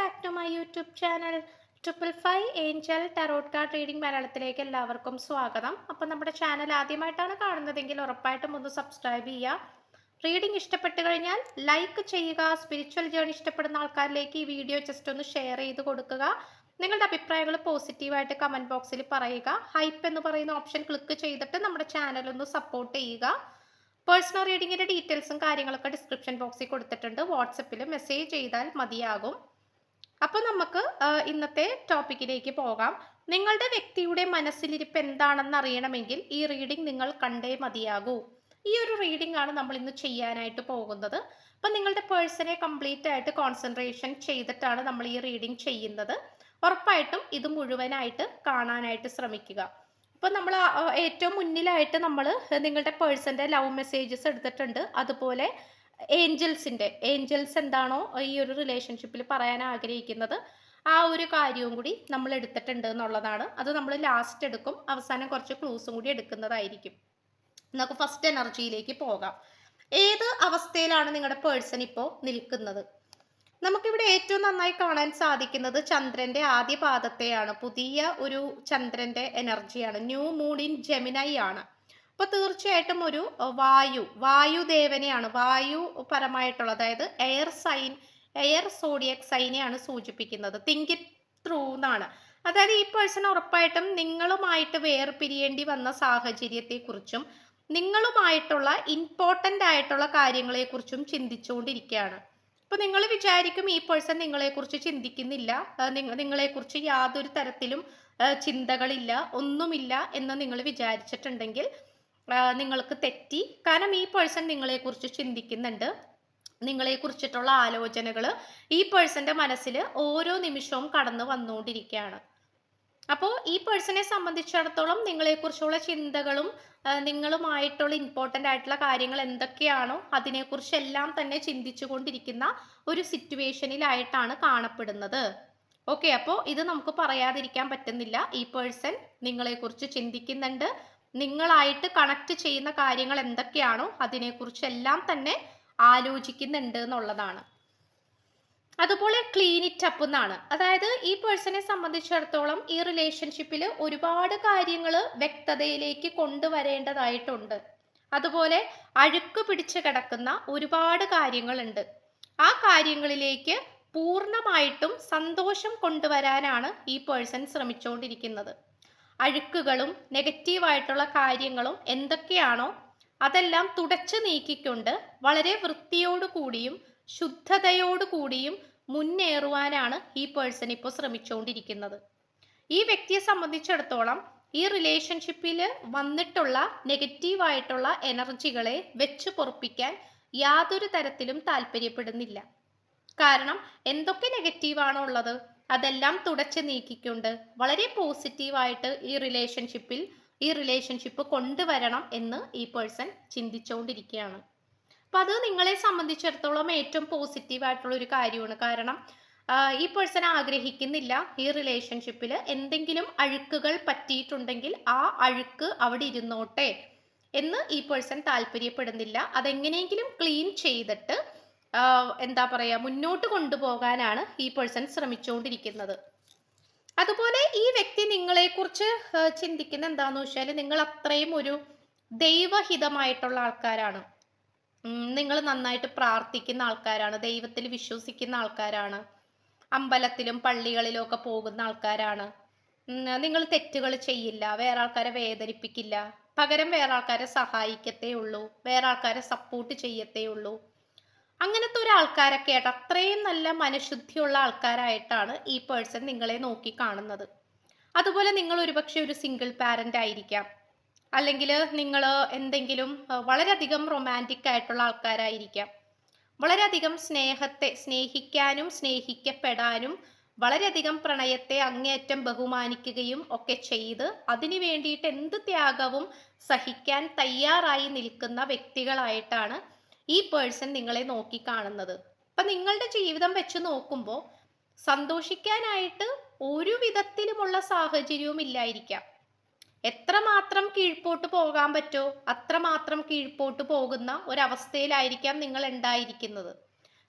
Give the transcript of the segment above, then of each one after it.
Back to my YouTube channel 555 angel tarot card reading മലയാളത്തിലേക്ക് എല്ലാവർക്കും സ്വാഗതം. അപ്പം നമ്മുടെ ചാനൽ ആദ്യമായിട്ടാണ് കാണുന്നതെങ്കിൽ ഉറപ്പായിട്ടും ഒന്ന് സബ്സ്ക്രൈബ് ചെയ്യുക. റീഡിംഗ് ഇഷ്ടപ്പെട്ട് കഴിഞ്ഞാൽ ലൈക്ക് ചെയ്യുക. സ്പിരിച്വൽ ജേർണി ഇഷ്ടപ്പെടുന്ന ആൾക്കാരിലേക്ക് ഈ വീഡിയോ ജസ്റ്റ് ഒന്ന് ഷെയർ ചെയ്ത് കൊടുക്കുക. നിങ്ങളുടെ അഭിപ്രായങ്ങൾ പോസിറ്റീവായിട്ട് കമൻറ്റ് ബോക്സിൽ പറയുക. ഹൈപ്പ് എന്ന് പറയുന്ന ഓപ്ഷൻ ക്ലിക്ക് ചെയ്തിട്ട് നമ്മുടെ ചാനൽ ഒന്ന് സപ്പോർട്ട് ചെയ്യുക. പേഴ്സണൽ റീഡിങ്ങിൻ്റെ ഡീറ്റെയിൽസും കാര്യങ്ങളൊക്കെ ഡിസ്ക്രിപ്ഷൻ ബോക്സിൽ കൊടുത്തിട്ടുണ്ട്. വാട്സപ്പിൽ മെസ്സേജ് ചെയ്താൽ മതിയാകും. അപ്പോൾ നമുക്ക് ഇന്നത്തെ ടോപ്പിക്കിലേക്ക് പോകാം. നിങ്ങളുടെ വ്യക്തിയുടെ മനസ്സിലിരിപ്പ് എന്താണെന്ന് അറിയണമെങ്കിൽ ഈ റീഡിംഗ് നിങ്ങൾ കണ്ടേ മതിയാകൂ. ഈ ഒരു റീഡിംഗ് ആണ് നമ്മൾ ഇന്ന് ചെയ്യാനായിട്ട് പോകുന്നത്. അപ്പം നിങ്ങളുടെ പേഴ്സണെ കംപ്ലീറ്റ് ആയിട്ട് കോൺസെൻട്രേഷൻ ചെയ്തിട്ടാണ് നമ്മൾ ഈ റീഡിംഗ് ചെയ്യുന്നത്. ഉറപ്പായിട്ടും ഇത് മുഴുവനായിട്ട് കാണാനായിട്ട് ശ്രമിക്കുക. അപ്പോൾ നമ്മൾ ഏറ്റവും മുന്നിലായിട്ട് നമ്മൾ നിങ്ങളുടെ പേഴ്സൻ്റെ ലവ് മെസ്സേജസ് എടുത്തിട്ടുണ്ട്. അതുപോലെ ഏഞ്ചൽസ് എന്താണോ ഈ ഒരു റിലേഷൻഷിപ്പിൽ പറയാൻ ആഗ്രഹിക്കുന്നത് ആ ഒരു കാര്യവും കൂടി നമ്മൾ എടുത്തിട്ടുണ്ട് എന്നുള്ളതാണ്. അത് നമ്മൾ ലാസ്റ്റ് എടുക്കും. അവസാനം കുറച്ച് ക്ലൂസും കൂടി എടുക്കുന്നതായിരിക്കും. നമുക്ക് ഫസ്റ്റ് എനർജിയിലേക്ക് പോകാം. ഏത് അവസ്ഥയിലാണ് നിങ്ങളുടെ പേഴ്സൺ ഇപ്പോൾ നിൽക്കുന്നത്? നമുക്കിവിടെ ഏറ്റവും നന്നായി കാണാൻ സാധിക്കുന്നത് ചന്ദ്രന്റെ ആദ്യ പാദത്തെയാണ്. പുതിയ ഒരു ചന്ദ്രന്റെ എനർജിയാണ്. ന്യൂ മൂൺ ഇൻ ജെമിനൈ ആണ്. അപ്പൊ തീർച്ചയായിട്ടും ഒരു വായുദേവനെയാണ്, വായു പരമായിട്ടുള്ള, അതായത് എയർ സോഡിയക് സൈനെയാണ് സൂചിപ്പിക്കുന്നത്. തിങ്ക് ഇറ്റ് ത്രൂ എന്നാണ്. അതായത് ഈ പേഴ്സൺ ഉറപ്പായിട്ടും നിങ്ങളുമായിട്ട് വേർപിരിയേണ്ടി വന്ന സാഹചര്യത്തെക്കുറിച്ചും നിങ്ങളുമായിട്ടുള്ള ഇമ്പോർട്ടൻ്റ് ആയിട്ടുള്ള കാര്യങ്ങളെക്കുറിച്ചും ചിന്തിച്ചുകൊണ്ടിരിക്കുകയാണ്. അപ്പൊ നിങ്ങൾ വിചാരിക്കും ഈ പേഴ്സൺ നിങ്ങളെക്കുറിച്ച് ചിന്തിക്കുന്നില്ല, നിങ്ങളെക്കുറിച്ച് യാതൊരു തരത്തിലും ചിന്തകളില്ല, ഒന്നുമില്ല എന്ന് നിങ്ങൾ വിചാരിച്ചിട്ടുണ്ടെങ്കിൽ നിങ്ങൾക്ക് തെറ്റി. കാരണം ഈ പേഴ്സൺ നിങ്ങളെക്കുറിച്ച് ചിന്തിക്കുന്നുണ്ട്. നിങ്ങളെക്കുറിച്ചിട്ടുള്ള ആലോചനകൾ ഈ പേഴ്സന്റെ മനസ്സിൽ ഓരോ നിമിഷവും കടന്നു വന്നുകൊണ്ടിരിക്കുകയാണ്. അപ്പോൾ ഈ പേഴ്സണെ സംബന്ധിച്ചിടത്തോളം നിങ്ങളെക്കുറിച്ചുള്ള ചിന്തകളും നിങ്ങളുമായിട്ടുള്ള ഇമ്പോർട്ടൻ്റ് ആയിട്ടുള്ള കാര്യങ്ങൾ എന്തൊക്കെയാണോ അതിനെക്കുറിച്ചെല്ലാം തന്നെ ചിന്തിച്ചു കൊണ്ടിരിക്കുന്ന ഒരു സിറ്റുവേഷനിലായിട്ടാണ് കാണപ്പെടുന്നത്. ഓക്കെ, അപ്പോൾ ഇത് നമുക്ക് പറയാതിരിക്കാൻ പറ്റുന്നില്ല. ഈ പേഴ്സൺ നിങ്ങളെക്കുറിച്ച് ചിന്തിക്കുന്നുണ്ട്. നിങ്ങളായിട്ട് കണക്ട് ചെയ്യുന്ന കാര്യങ്ങൾ എന്തൊക്കെയാണോ അതിനെക്കുറിച്ചെല്ലാം തന്നെ ആലോചിക്കുന്നുണ്ട് എന്നുള്ളതാണ്. അതുപോലെ ക്ലീൻ ഇറ്റ് അപ്പ് എന്നാണ്. അതായത് ഈ പേഴ്സണെ സംബന്ധിച്ചിടത്തോളം ഈ റിലേഷൻഷിപ്പിൽ ഒരുപാട് കാര്യങ്ങൾ വ്യക്തതയിലേക്ക് കൊണ്ടുവരേണ്ടതായിട്ടുണ്ട്. അതുപോലെ അഴുക്ക് പിടിച്ച് കിടക്കുന്ന ഒരുപാട് കാര്യങ്ങളുണ്ട്. ആ കാര്യങ്ങളിലേക്ക് പൂർണ്ണമായിട്ടും സന്തോഷം കൊണ്ടുവരാനാണ് ഈ പേഴ്സൺ ശ്രമിച്ചുകൊണ്ടിരിക്കുന്നത്. അഴുക്കുകളും നെഗറ്റീവായിട്ടുള്ള കാര്യങ്ങളും എന്തൊക്കെയാണോ അതെല്ലാം തുടച്ചു നീക്കിക്കൊണ്ട് വളരെ വൃത്തിയോടുകൂടിയും ശുദ്ധതയോടുകൂടിയും മുന്നേറുവാനാണ് ഈ പേഴ്സൺ ഇപ്പോൾ ശ്രമിച്ചുകൊണ്ടിരിക്കുന്നത്. ഈ വ്യക്തിയെ സംബന്ധിച്ചിടത്തോളം ഈ റിലേഷൻഷിപ്പിൽ വന്നിട്ടുള്ള നെഗറ്റീവായിട്ടുള്ള എനർജികളെ വെച്ച് പൊറുപ്പിക്കാൻ യാതൊരു തരത്തിലും താല്പര്യപ്പെടുന്നില്ല. കാരണം എന്തൊക്കെ നെഗറ്റീവാണോ ഉള്ളത് അതെല്ലാം തുടച്ചു നീക്കിക്കൊണ്ട് വളരെ പോസിറ്റീവായിട്ട് ഈ റിലേഷൻഷിപ്പ് കൊണ്ടുവരണം എന്ന് ഈ പേഴ്സൺ ചിന്തിച്ചുകൊണ്ടിരിക്കുകയാണ്. അപ്പം അത് നിങ്ങളെ സംബന്ധിച്ചിടത്തോളം ഏറ്റവും പോസിറ്റീവായിട്ടുള്ള ഒരു കാര്യമാണ്. കാരണം ഈ പേഴ്സൺ ആഗ്രഹിക്കുന്നില്ല ഈ റിലേഷൻഷിപ്പിൽ എന്തെങ്കിലും അഴുക്കുകൾ പറ്റിയിട്ടുണ്ടെങ്കിൽ ആ അഴുക്ക് അവിടെ ഇരുന്നോട്ടെ എന്ന് ഈ പേഴ്സൺ താല്പര്യപ്പെടുന്നില്ല. അതെങ്ങനെയെങ്കിലും ക്ലീൻ ചെയ്തിട്ട് എന്താ പറയുക മുന്നോട്ട് കൊണ്ടുപോകാനാണ് ഈ പേഴ്സൺ ശ്രമിച്ചുകൊണ്ടിരിക്കുന്നത്. അതുപോലെ ഈ വ്യക്തി നിങ്ങളെക്കുറിച്ച് ചിന്തിക്കുന്ന എന്താണെന്ന് വെച്ചാൽ നിങ്ങൾ അത്രയും ഒരു ദൈവഹിതമായിട്ടുള്ള ആൾക്കാരാണ്. നിങ്ങൾ നന്നായിട്ട് പ്രാർത്ഥിക്കുന്ന ആൾക്കാരാണ്, ദൈവത്തിൽ വിശ്വസിക്കുന്ന ആൾക്കാരാണ്, അമ്പലത്തിലും പള്ളികളിലും ഒക്കെ പോകുന്ന ആൾക്കാരാണ്. നിങ്ങൾ തെറ്റുകൾ ചെയ്യില്ല, വേറെ ആൾക്കാരെ വേദനിപ്പിക്കില്ല, പകരം വേറെ ആൾക്കാരെ സഹായിക്കത്തേ ഉള്ളൂ, വേറെ ആൾക്കാരെ സപ്പോർട്ട് ചെയ്യത്തേ ഉള്ളൂ. അങ്ങനത്തെ ഒരു ആൾക്കാരൊക്കെ ആയിട്ട് അത്രയും നല്ല മനഃശുദ്ധിയുള്ള ആൾക്കാരായിട്ടാണ് ഈ പേഴ്സൺ നിങ്ങളെ നോക്കി കാണുന്നത്. അതുപോലെ നിങ്ങൾ ഒരുപക്ഷെ ഒരു സിംഗിൾ പാരന്റ് ആയിരിക്കാം, അല്ലെങ്കിൽ നിങ്ങൾ എന്തെങ്കിലും വളരെയധികം റൊമാൻറ്റിക് ആയിട്ടുള്ള ആൾക്കാരായിരിക്കാം. വളരെയധികം സ്നേഹിക്കാനും സ്നേഹിക്കപ്പെടാനും വളരെയധികം പ്രണയത്തെ അങ്ങേയറ്റം ബഹുമാനിക്കുകയും ഒക്കെ ചെയ്ത് അതിനു വേണ്ടിയിട്ട് എന്ത് ത്യാഗവും സഹിക്കാൻ തയ്യാറായി നിൽക്കുന്ന വ്യക്തികളായിട്ടാണ് ഈ പേഴ്സൺ നിങ്ങളെ നോക്കി കാണുന്നത്. അപ്പം നിങ്ങളുടെ ജീവിതം വെച്ച് നോക്കുമ്പോൾ സന്തോഷിക്കാനായിട്ട് ഒരു വിധത്തിലുമുള്ള സാഹചര്യവും ഇല്ലായിരിക്കാം. എത്രമാത്രം കീഴ്പോട്ട് പോകാൻ പറ്റുമോ അത്രമാത്രം കീഴ്പോട്ട് പോകുന്ന ഒരവസ്ഥയിലായിരിക്കാം നിങ്ങൾ ഉണ്ടായിരിക്കുന്നത്.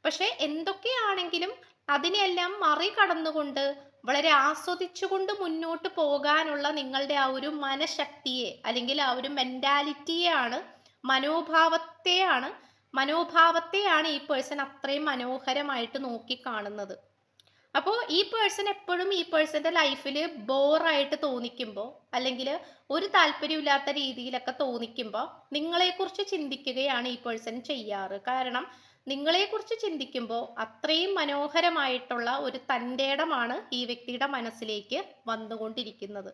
പക്ഷെ എന്തൊക്കെയാണെങ്കിലും അതിനെയെല്ലാം മറികടന്നുകൊണ്ട് വളരെ ആസ്വദിച്ചുകൊണ്ട് മുന്നോട്ട് പോകാനുള്ള നിങ്ങളുടെ ആ ഒരു മനഃശക്തിയെ അല്ലെങ്കിൽ ആ ഒരു മെന്റാലിറ്റിയെയാണ്, മനോഭാവത്തെയാണ് മനോഭാവത്തെയാണ് ഈ പേഴ്സൺ അത്രയും മനോഹരമായിട്ട് നോക്കി കാണുന്നത്. അപ്പോൾ ഈ പേഴ്സൺ എപ്പോഴും ഈ പേഴ്സന്റെ ലൈഫിൽ ബോറായിട്ട് തോന്നിക്കുമ്പോൾ അല്ലെങ്കിൽ ഒരു താല്പര്യമില്ലാത്ത രീതിയിലൊക്കെ തോന്നിക്കുമ്പോൾ നിങ്ങളെക്കുറിച്ച് ചിന്തിക്കുകയാണ് ഈ പേഴ്സൺ ചെയ്യാറ്. കാരണം നിങ്ങളെക്കുറിച്ച് ചിന്തിക്കുമ്പോൾ അത്രയും മനോഹരമായിട്ടുള്ള ഒരു തൻ്റെടമാണ് ഈ വ്യക്തിയുടെ മനസ്സിലേക്ക് വന്നുകൊണ്ടിരിക്കുന്നത്.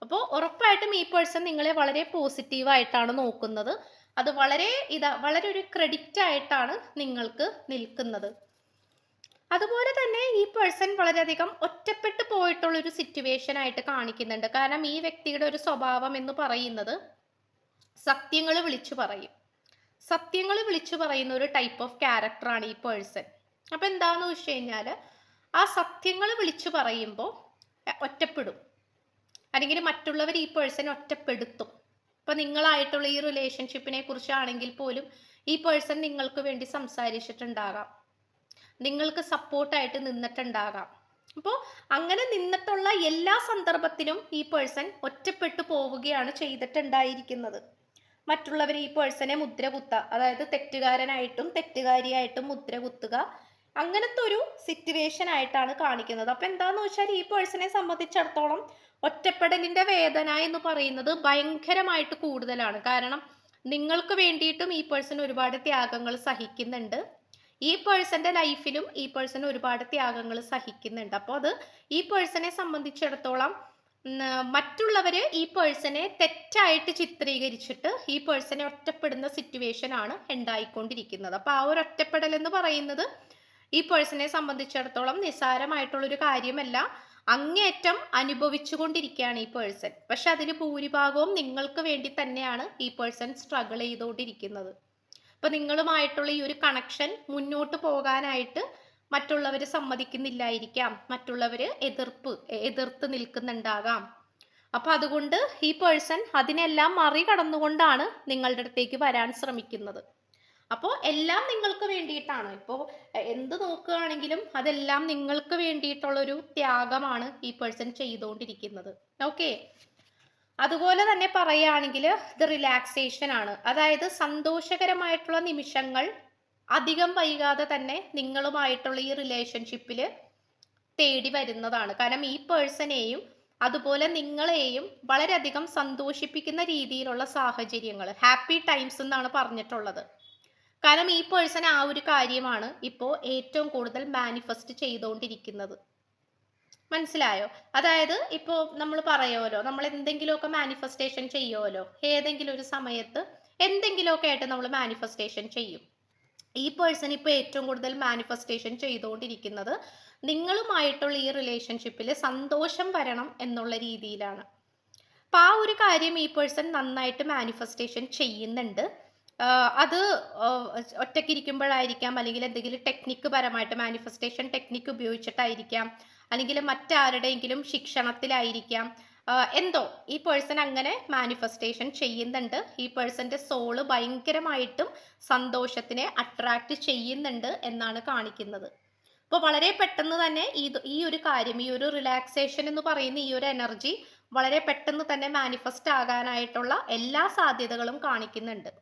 അപ്പോൾ ഉറപ്പായിട്ടും ഈ പേഴ്സൺ നിങ്ങളെ വളരെ പോസിറ്റീവായിട്ടാണ് നോക്കുന്നത്. അത് വളരെ ഒരു ക്രെഡിറ്റ് ആയിട്ടാണ് നിങ്ങൾക്ക് നിൽക്കുന്നത്. അതുപോലെ തന്നെ ഈ പേഴ്സൺ വളരെയധികം ഒറ്റപ്പെട്ടു പോയിട്ടുള്ള ഒരു സിറ്റുവേഷൻ ആയിട്ട് കാണിക്കുന്നുണ്ട്. കാരണം ഈ വ്യക്തിയുടെ ഒരു സ്വഭാവം എന്ന് പറയുന്നത് സത്യങ്ങൾ വിളിച്ചു പറയും. സത്യങ്ങൾ വിളിച്ചു പറയുന്ന ഒരു ടൈപ്പ് ഓഫ് ക്യാരക്ടറാണ് ഈ പേഴ്സൺ. അപ്പൊ എന്താന്ന് വെച്ച് കഴിഞ്ഞാല് ആ സത്യങ്ങൾ വിളിച്ചു പറയുമ്പോൾ ഒറ്റപ്പെടും, അല്ലെങ്കിൽ മറ്റുള്ളവർ ഈ പേഴ്സൺ ഒറ്റപ്പെടുത്തും. ഇപ്പൊ നിങ്ങളായിട്ടുള്ള ഈ റിലേഷൻഷിപ്പിനെ കുറിച്ചാണെങ്കിൽ പോലും ഈ പേഴ്സൺ നിങ്ങൾക്ക് വേണ്ടി സംസാരിച്ചിട്ടുണ്ടാകാം, നിങ്ങൾക്ക് സപ്പോർട്ടായിട്ട് നിന്നിട്ടുണ്ടാകാം. അപ്പോൾ അങ്ങനെ നിന്നിട്ടുള്ള എല്ലാ സന്ദർഭത്തിലും ഈ പേഴ്സൺ ഒറ്റപ്പെട്ടു പോവുകയാണ് ചെയ്തിട്ടുണ്ടായിരിക്കുന്നത്. മറ്റുള്ളവർ ഈ പേഴ്സണെ മുദ്ര കുത്തുക, അതായത് തെറ്റുകാരനായിട്ടും തെറ്റുകാരിയായിട്ടും മുദ്ര കുത്തുക, അങ്ങനത്തെ ഒരു സിറ്റുവേഷൻ ആയിട്ടാണ് കാണിക്കുന്നത്. അപ്പൊ എന്താന്ന് വെച്ചാൽ ഈ പേഴ്സണെ സംബന്ധിച്ചിടത്തോളം ഒറ്റപ്പെടലിന്റെ വേദന എന്ന് പറയുന്നത് ഭയങ്കരമായിട്ട് കൂടുതലാണ്. കാരണം നിങ്ങൾക്ക് വേണ്ടിയിട്ടും ഈ പേഴ്സൺ ഒരുപാട് ത്യാഗങ്ങൾ സഹിക്കുന്നുണ്ട്. ഈ പേഴ്സന്റെ ലൈഫിലും ഈ പേഴ്സൺ ഒരുപാട് ത്യാഗങ്ങൾ സഹിക്കുന്നുണ്ട്. അപ്പോൾ അത് ഈ പേഴ്സണെ സംബന്ധിച്ചിടത്തോളം മറ്റുള്ളവര് ഈ പേഴ്സണെ തെറ്റായിട്ട് ചിത്രീകരിച്ചിട്ട് ഈ പേഴ്സണെ ഒറ്റപ്പെടുന്ന സിറ്റുവേഷൻ ആണ് ഉണ്ടായിക്കൊണ്ടിരിക്കുന്നത്. അപ്പൊ ആ ഒരു ഒറ്റപ്പെടൽ എന്ന് പറയുന്നത് ഈ പേഴ്സണെ സംബന്ധിച്ചിടത്തോളം നിസ്സാരമായിട്ടുള്ളൊരു കാര്യമല്ല, അങ്ങേയറ്റം അനുഭവിച്ചു കൊണ്ടിരിക്കുകയാണ് ഈ പേഴ്സൺ. പക്ഷെ അതിൽ ഭൂരിഭാഗവും നിങ്ങൾക്ക് വേണ്ടി തന്നെയാണ് ഈ പേഴ്സൺ സ്ട്രഗിൾ ചെയ്തുകൊണ്ടിരിക്കുന്നത്. അപ്പൊ നിങ്ങളുമായിട്ടുള്ള ഈ ഒരു കണക്ഷൻ മുന്നോട്ട് പോകാനായിട്ട് മറ്റുള്ളവർ സമ്മതിക്കുന്നില്ലായിരിക്കാം, മറ്റുള്ളവര് എതിർത്ത് നിൽക്കുന്നുണ്ടാകാം. അപ്പൊ അതുകൊണ്ട് ഈ പേഴ്സൺ അതിനെല്ലാം മറികടന്നുകൊണ്ടാണ് നിങ്ങളുടെ അടുത്തേക്ക് വരാൻ ശ്രമിക്കുന്നത്. അപ്പോൾ എല്ലാം നിങ്ങൾക്ക് വേണ്ടിയിട്ടാണ്. ഇപ്പോൾ എന്ത് നോക്കുകയാണെങ്കിലും അതെല്ലാം നിങ്ങൾക്ക് വേണ്ടിയിട്ടുള്ളൊരു ത്യാഗമാണ് ഈ പേഴ്സൺ ചെയ്തുകൊണ്ടിരിക്കുന്നത്. ഓക്കെ, അതുപോലെ തന്നെ പറയുകയാണെങ്കിൽ ഇത് റിലാക്സേഷൻ ആണ്. അതായത് സന്തോഷകരമായിട്ടുള്ള നിമിഷങ്ങൾ അധികം വൈകാതെ തന്നെ നിങ്ങളുമായിട്ടുള്ള ഈ റിലേഷൻഷിപ്പിൽ തേടി വരുന്നതാണ്. കാരണം ഈ പേഴ്സണെയും അതുപോലെ നിങ്ങളെയും വളരെയധികം സന്തോഷിപ്പിക്കുന്ന രീതിയിലുള്ള സാഹചര്യങ്ങൾ, ഹാപ്പി ടൈംസ് എന്നാണ് പറഞ്ഞിട്ടുള്ളത്. കാരണം ഈ പേഴ്സൺ ആ ഒരു കാര്യമാണ് ഇപ്പോൾ ഏറ്റവും കൂടുതൽ മാനിഫെസ്റ്റ് ചെയ്തുകൊണ്ടിരിക്കുന്നത്. മനസ്സിലായോ? അതായത് ഇപ്പോൾ നമ്മൾ പറയുമല്ലോ, നമ്മൾ എന്തെങ്കിലുമൊക്കെ മാനിഫെസ്റ്റേഷൻ ചെയ്യുമല്ലോ, ഏതെങ്കിലും ഒരു സമയത്ത് എന്തെങ്കിലുമൊക്കെ ആയിട്ട് നമ്മൾ മാനിഫെസ്റ്റേഷൻ ചെയ്യും. ഈ പേഴ്സൺ ഇപ്പോൾ ഏറ്റവും കൂടുതൽ മാനിഫെസ്റ്റേഷൻ ചെയ്തുകൊണ്ടിരിക്കുന്നത് നിങ്ങളുമായിട്ടുള്ള ഈ റിലേഷൻഷിപ്പിൽ സന്തോഷം വരണം എന്നുള്ള രീതിയിലാണ്. അപ്പം ആ ഒരു കാര്യം ഈ പേഴ്സൺ നന്നായിട്ട് മാനിഫെസ്റ്റേഷൻ ചെയ്യുന്നുണ്ട്. അത് ഒറ്റയ്ക്കിരിക്കുമ്പോഴായിരിക്കാം, അല്ലെങ്കിൽ എന്തെങ്കിലും ടെക്നിക്ക് പരമായിട്ട് മാനിഫെസ്റ്റേഷൻ ടെക്നിക്ക് ഉപയോഗിച്ചിട്ടായിരിക്കാം, അല്ലെങ്കിൽ മറ്റാരുടെയെങ്കിലും ശിക്ഷണത്തിലായിരിക്കാം. എന്തോ ഈ പേഴ്സൺ അങ്ങനെ മാനിഫെസ്റ്റേഷൻ ചെയ്യുന്നുണ്ട്. ഈ പേഴ്സന്റെ സോള് ഭയങ്കരമായിട്ടും സന്തോഷത്തിനെ അട്രാക്ട് ചെയ്യുന്നുണ്ട് എന്നാണ് കാണിക്കുന്നത്. അപ്പോൾ വളരെ പെട്ടെന്ന് തന്നെ ഈ ഒരു കാര്യം, ഈ ഒരു റിലാക്സേഷൻ എന്ന് പറയുന്ന ഈ ഒരു എനർജി വളരെ പെട്ടെന്ന് തന്നെ മാനിഫെസ്റ്റ് ആകാനായിട്ടുള്ള എല്ലാ സാധ്യതകളും കാണിക്കുന്നുണ്ട്.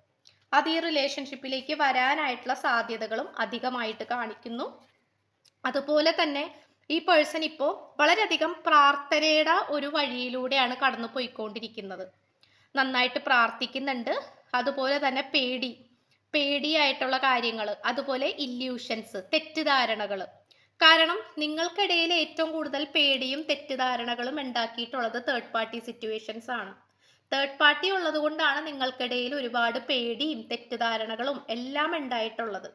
അത് ഈ റിലേഷൻഷിപ്പിലേക്ക് വരാനായിട്ടുള്ള സാധ്യതകളും അധികമായിട്ട് കാണിക്കുന്നു. അതുപോലെ തന്നെ ഈ പേഴ്സൺ ഇപ്പോൾ വളരെയധികം പ്രാർത്ഥനയുടെ ഒരു വഴിയിലൂടെയാണ് കടന്നു പോയിക്കൊണ്ടിരിക്കുന്നത്. നന്നായിട്ട് പ്രാർത്ഥിക്കുന്നുണ്ട്. അതുപോലെ തന്നെ പേടിയായിട്ടുള്ള കാര്യങ്ങൾ, അതുപോലെ ഇല്യൂഷൻസ്, തെറ്റിദ്ധാരണകൾ. കാരണം നിങ്ങൾക്കിടയിൽ ഏറ്റവും കൂടുതൽ പേടിയും തെറ്റിദ്ധാരണകളും ഉണ്ടാക്കിയിട്ടുള്ളത് തേർഡ് പാർട്ടി സിറ്റുവേഷൻസ് ആണ്. തേർഡ് പാർട്ടി ഉള്ളത് കൊണ്ടാണ് നിങ്ങൾക്കിടയിൽ ഒരുപാട് പേടിയും തെറ്റിദ്ധാരണകളും എല്ലാം ഉണ്ടായിട്ടുള്ളത്.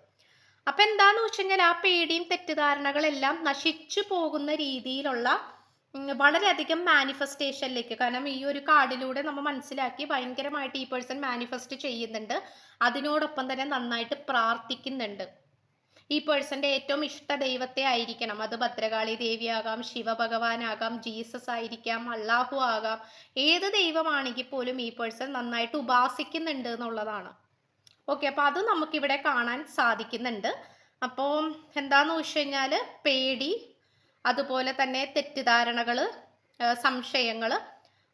അപ്പൊ എന്താന്ന് വെച്ച് കഴിഞ്ഞാൽ ആ പേടിയും തെറ്റിദ്ധാരണകളെല്ലാം നശിച്ചു പോകുന്ന രീതിയിലുള്ള വളരെയധികം മാനിഫെസ്റ്റേഷനിലേക്ക്, കാരണം ഈ ഒരു കാർഡിലൂടെ നമ്മൾ മനസ്സിലാക്കി ഭയങ്കരമായിട്ട് ഈ പേഴ്സൺ മാനിഫെസ്റ്റ് ചെയ്യുന്നുണ്ട്. അതിനോടൊപ്പം തന്നെ നന്നായിട്ട് പ്രാർത്ഥിക്കുന്നുണ്ട്. ഈ പേഴ്സന്റെ ഏറ്റവും ഇഷ്ട ദൈവത്തെ ആയിരിക്കണം. അത് ഭദ്രകാളി ദേവിയാകാം, ശിവഭഗവാനാകാം, ജീസസ് ആയിരിക്കാം, അള്ളാഹു ആകാം. ഏത് ദൈവമാണെങ്കിൽ പോലും ഈ പേഴ്സൺ നന്നായിട്ട് ഉപാസിക്കുന്നുണ്ട് എന്നുള്ളതാണ്. ഓക്കെ, അപ്പൊ അത് നമുക്കിവിടെ കാണാൻ സാധിക്കുന്നുണ്ട്. അപ്പോൾ എന്താന്ന് വെച്ച് കഴിഞ്ഞാൽ പേടി, അതുപോലെ തന്നെ തെറ്റിദ്ധാരണകൾ, സംശയങ്ങൾ,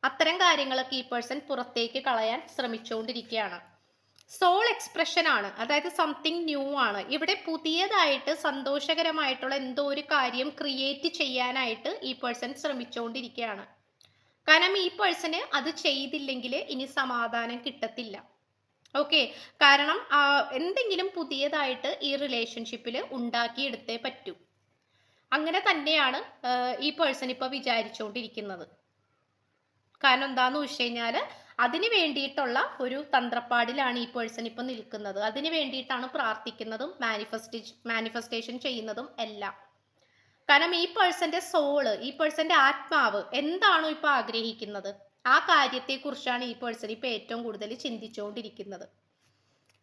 അത്തരം കാര്യങ്ങളൊക്കെ ഈ പേഴ്സൺ പുറത്തേക്ക് കളയാൻ ശ്രമിച്ചുകൊണ്ടിരിക്കുകയാണ്. സോൾ എക്സ്പ്രഷൻ ആണ്, അതായത് സംതിങ് ന്യൂ ആണ്. ഇവിടെ പുതിയതായിട്ട് സന്തോഷകരമായിട്ടുള്ള എന്തോ ഒരു കാര്യം ക്രിയേറ്റ് ചെയ്യാനായിട്ട് ഈ പേഴ്സൺ ശ്രമിച്ചുകൊണ്ടിരിക്കുകയാണ്. കാരണം ഈ പേഴ്സണ് അത് ചെയ്തില്ലെങ്കിൽ ഇനി സമാധാനം കിട്ടത്തില്ല. ഓക്കെ, കാരണം എന്തെങ്കിലും പുതിയതായിട്ട് ഈ റിലേഷൻഷിപ്പിൽ ഉണ്ടാക്കിയെടുത്തേ പറ്റൂ. അങ്ങനെ തന്നെയാണ് ഈ പേഴ്സൺ ഇപ്പൊ വിചാരിച്ചുകൊണ്ടിരിക്കുന്നത്. കാരണം എന്താന്ന് വെച്ച് കഴിഞ്ഞാൽ അതിന് വേണ്ടിയിട്ടുള്ള ഒരു തന്ത്രപ്പാടിലാണ് ഈ പേഴ്സൺ ഇപ്പൊ നിൽക്കുന്നത്. അതിന് വേണ്ടിയിട്ടാണ് പ്രാർത്ഥിക്കുന്നതും മാനിഫെസ്റ്റേഷൻ ചെയ്യുന്നതും എല്ലാം. കാരണം ഈ പേഴ്സന്റെ സോള്, ഈ പേഴ്സന്റെ ആത്മാവ് എന്താണോ ഇപ്പൊ ആഗ്രഹിക്കുന്നത് ആ കാര്യത്തെ കുറിച്ചാണ് ഈ പേഴ്സൺ ഇപ്പൊ ഏറ്റവും കൂടുതൽ ചിന്തിച്ചുകൊണ്ടിരിക്കുന്നത്.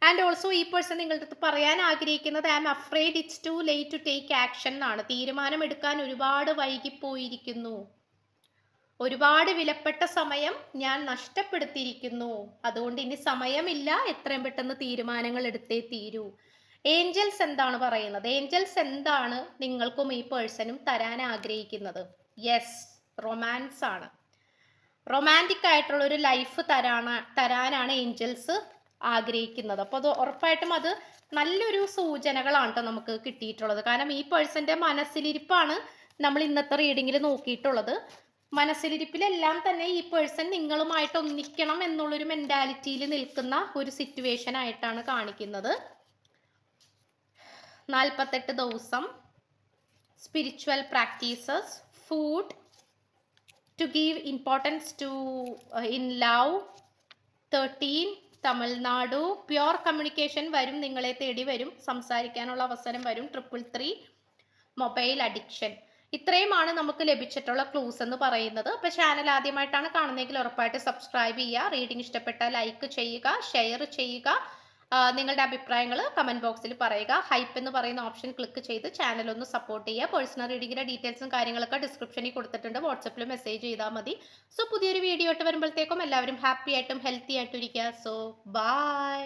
ആൻഡ് ഓൾസോ ഈ പേഴ്സൺ നിങ്ങളുടെ അടുത്ത് പറയാൻ ആഗ്രഹിക്കുന്നത് I am afraid it's too late to take action എന്നാണ്. തീരുമാനമെടുക്കാൻ ഒരുപാട് വൈകിപ്പോയിരിക്കുന്നു, ഒരുപാട് വിലപ്പെട്ട സമയം ഞാൻ നഷ്ടപ്പെടുത്തിയിരിക്കുന്നു, അതുകൊണ്ട് ഇനി സമയമില്ല, എത്രയും പെട്ടെന്ന് തീരുമാനങ്ങൾ എടുത്തേ തീരൂ. ഏഞ്ചൽസ് എന്താണ് പറയുന്നത്? ഏഞ്ചൽസ് എന്താണ് നിങ്ങൾക്കും ഈ പേഴ്സണും തരാൻ ആഗ്രഹിക്കുന്നത്? യെസ്, റൊമാൻസ് ആണ്. റൊമാൻറ്റിക് ആയിട്ടുള്ള ഒരു ലൈഫ് തരാനാണ് ഏഞ്ചൽസ് ആഗ്രഹിക്കുന്നത്. അപ്പോൾ അത് ഉറപ്പായിട്ടും അത് നല്ലൊരു സൂചനകളാണ് കേട്ടോ നമുക്ക് കിട്ടിയിട്ടുള്ളത്. കാരണം ഈ പേഴ്സന്റെ മനസ്സിലിരിപ്പാണ് നമ്മൾ ഇന്നത്തെ റീഡിങ്ങിൽ നോക്കിയിട്ടുള്ളത്. മനസ്സിലിരിപ്പിലെല്ലാം തന്നെ ഈ പേഴ്സൺ നിങ്ങളുമായിട്ട് ഒന്നിക്കണം എന്നുള്ളൊരു മെന്റാലിറ്റിയിൽ നിൽക്കുന്ന ഒരു സിറ്റുവേഷൻ ആയിട്ടാണ് കാണിക്കുന്നത്. 48 ദിവസം, spiritual practices, food, to give importance to in love, 13 Tamil Nadu, pure communication വരും, നിങ്ങളെ തേടി വരും, സംസാരിക്കാനുള്ള അവസരം വരും, 333 മൊബൈൽ അഡിക്ഷൻ. ഇത്രയുമാണ് നമുക്ക് ലഭിച്ചിട്ടുള്ള ക്ലൂസ് എന്ന് പറയുന്നത്. അപ്പോൾ ചാനൽ ആദ്യമായിട്ടാണ് കാണുന്നതെങ്കിൽ ഉറപ്പായിട്ട് സബ്സ്ക്രൈബ് ചെയ്യുക. റീഡിംഗ് ഇഷ്ടപ്പെട്ടാൽ ലൈക്ക് ചെയ്യുക, ഷെയർ ചെയ്യുക. നിങ്ങളുടെ അഭിപ്രായങ്ങൾ കമന്റ് ബോക്സിൽ പറയുക. ഹൈപ്പ് എന്ന് പറയുന്ന ഓപ്ഷൻ ക്ലിക്ക് ചെയ്ത് ചാനൽ ഒന്ന് സപ്പോർട്ട് ചെയ്യുക. പേഴ്സണൽ റീഡിങ്ങിന്റെ ഡീറ്റെയിൽസും കാര്യങ്ങളൊക്കെ ഡിസ്ക്രിപ്ഷനിൽ കൊടുത്തിട്ടുണ്ട്. വാട്സപ്പിൽ മെസ്സേജ് ചെയ്താൽ മതി. സോ പുതിയൊരു വീഡിയോ ആയിട്ട് വരുമ്പോഴത്തേക്കും എല്ലാവരും ഹാപ്പി ആയിട്ടും ഹെൽത്തി ആയിട്ടും ഇരിക്കുക. So by.